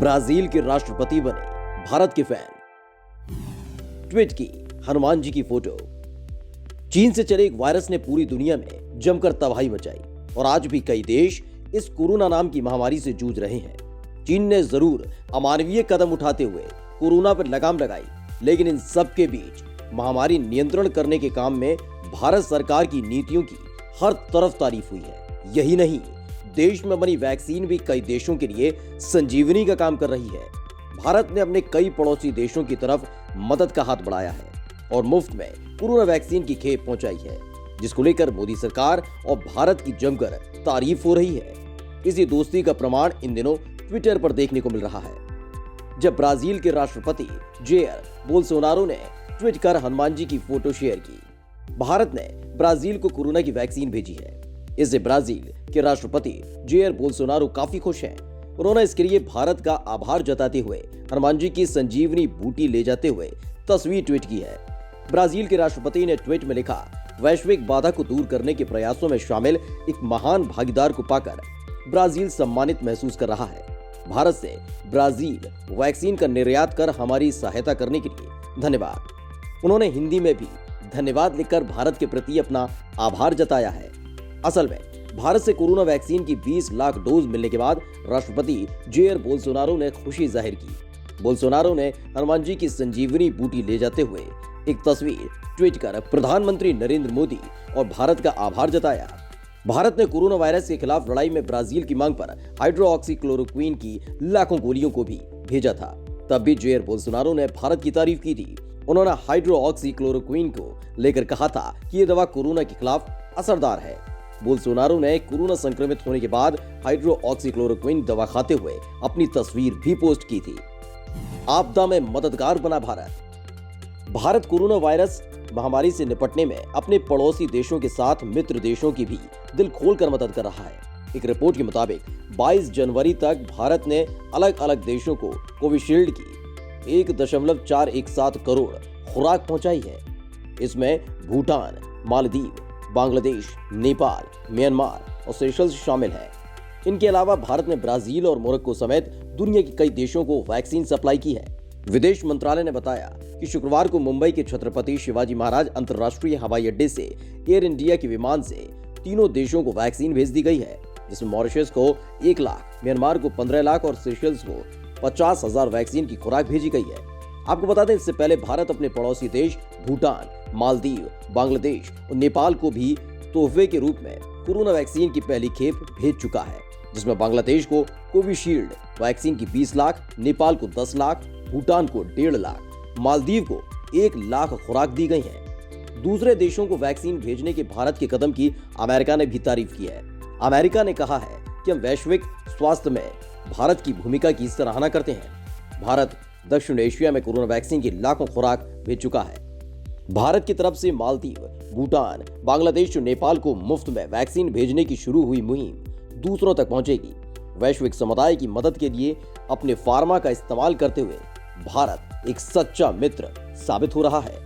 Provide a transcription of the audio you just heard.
Brazil के राष्ट्रपति बने भारत के फैन। ट्वीट की हनुमान जी की फोटो। चीन से चले एक वायरस ने पूरी दुनिया में जमकर तबाही मचाई और आज भी कई देश इस कोरोना नाम की महामारी से जूझ रहे हैं। चीन ने जरूर अमानवीय कदम उठाते हुए कोरोना पर लगाम लगाई, लेकिन इन सब के बीच महामारी नियंत्रण करने के काम में भारत सरकार की नीतियों की हर तरफ तारीफ हुई है। यही नहीं, देश में बनी वैक्सीन भी कई देशों के लिए संजीवनी का काम कर रही है। भारत ने अपने कई पड़ोसी देशों की तरफ मदद का हाथ बढ़ाया है और मुफ्त में कोरोना वैक्सीन की खेप पहुंचाई है, जिसको लेकर मोदी सरकार और भारत की जमकर तारीफ हो रही है। इसी दोस्ती का प्रमाण इन दिनों ट्विटर पर देखने को मिल रहा है, जब ब्राजील के राष्ट्रपति जेयर बोल्सोनारो ने ट्वीट कर हनुमान जी की फोटो शेयर की। भारत ने ब्राजील को कोरोना की वैक्सीन भेजी है। इससे ब्राजील के राष्ट्रपति जेयर बोल्सोनारो काफी खुश हैं। उन्होंने इसके लिए भारत का आभार जताते हुए हनुमान जी की संजीवनी बूटी ले जाते हुए तस्वीर ट्वीट की है। ब्राजील के राष्ट्रपति ने ट्वीट में लिखा, वैश्विक बाधा को दूर करने के प्रयासों में शामिल एक महान भागीदार को पाकर ब्राजील सम्मानित महसूस कर रहा है। भारत से ब्राजील वैक्सीन का निर्यात कर हमारी सहायता करने के लिए धन्यवाद। उन्होंने हिंदी में भी धन्यवाद लिखकर भारत के प्रति अपना आभार जताया है। असल में भारत से कोरोना वैक्सीन की 20 लाख डोज मिलने के बाद राष्ट्रपति जेयर बोल्सोनारो ने खुशी जाहिर की। बोल्सोनारो ने हनुमान जी की संजीवनी बूटी ले जाते हुए एक तस्वीर ट्वीट कर प्रधानमंत्री नरेंद्र मोदी और भारत का आभार जताया। भारत ने कोरोना वायरस के खिलाफ लड़ाई में ब्राजील की मांग पर हाइड्रोक्सीक्लोरोक्विन की लाखों गोलियों को भी भेजा था। तब भी जेयर बोल्सोनारो ने भारत की तारीफ की थी। उन्होंने हाइड्रोक्सीक्लोरोक्विन को लेकर कहा था कि यह दवा कोरोना के खिलाफ असरदार है। बोल्सोनारो ने कोरोना संक्रमित होने के बाद हाइड्रोक्सीक्लोरोक्विन दवा खाते हुए अपनी तस्वीर भी पोस्ट की थी। आपदा में मददगार बना भारत कोरोना वायरस महामारी से निपटने में अपने पड़ोसी देशों के साथ मित्र देशों की भी दिल खोलकर मदद कर रहा है। एक रिपोर्ट के मुताबिक 22 जनवरी तक भारत ने अलग अलग देशों को कोविशील्ड की 1.417 करोड़ खुराक पहुंचाई है। इसमें भूटान, मालदीव, बांग्लादेश, नेपाल, म्यांमार और सेशल्स शामिल हैं। इनके अलावा भारत ने ब्राजील और मोरक्को समेत दुनिया के कई देशों को वैक्सीन सप्लाई की है। विदेश मंत्रालय ने बताया कि शुक्रवार को मुंबई के छत्रपति शिवाजी महाराज अंतर्राष्ट्रीय हवाई अड्डे से एयर इंडिया के विमान से तीनों देशों को वैक्सीन भेज दी गई है, जिसमें मॉरिशस को 1 लाख, म्यांमार को 15 लाख और सेशल्स को 50,000 वैक्सीन की खुराक भेजी गई है। आपको बता दें, इससे पहले भारत अपने पड़ोसी देश भूटान, मालदीव, बांग्लादेश और नेपाल को भी तोहफे के रूप में कोरोना वैक्सीन की पहली खेप भेज चुका है, जिसमें बांग्लादेश को कोविशील्ड वैक्सीन की 20 लाख, नेपाल को 10 लाख, भूटान को 1.5 लाख, मालदीव को 1 लाख खुराक दी गई है। दूसरे देशों को वैक्सीन भेजने के भारत के कदम की अमेरिका ने भी तारीफ की है। अमेरिका ने कहा है कि हम वैश्विक स्वास्थ्य में भारत की भूमिका की सराहना करते हैं। भारत दक्षिण एशिया में कोरोना वैक्सीन की लाखों खुराक भेज चुका है। भारत की तरफ से मालदीव, भूटान, बांग्लादेश और नेपाल को मुफ्त में वैक्सीन भेजने की शुरू हुई मुहिम दूसरों तक पहुंचेगी। वैश्विक समुदाय की मदद के लिए अपने फार्मा का इस्तेमाल करते हुए भारत एक सच्चा मित्र साबित हो रहा है।